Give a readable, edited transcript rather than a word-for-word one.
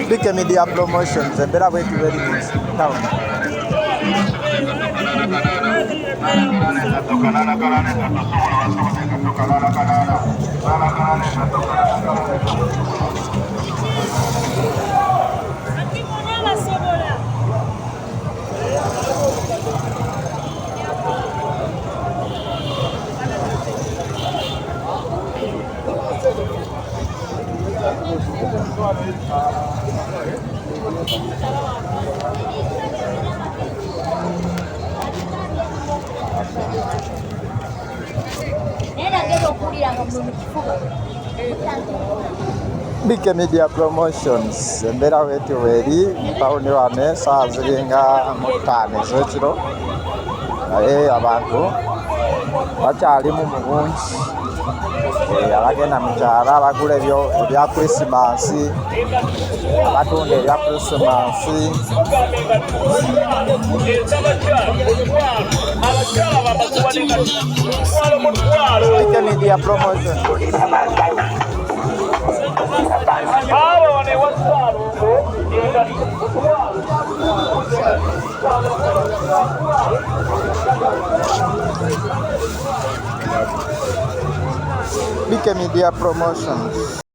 BK Media Promotions, embeera bwetu beri mu town. BK Media Promotions, embeera bwetu bweri mu tawuni wano essaawa ziringa mu 5 ez'ekiro, naye abantu bakyalimu mu bungi. Abagenda mu kyalo abagula ebya Krisimansi, abatunda ebya Krisimansi. BK Media Promotion. BK Media Promotions.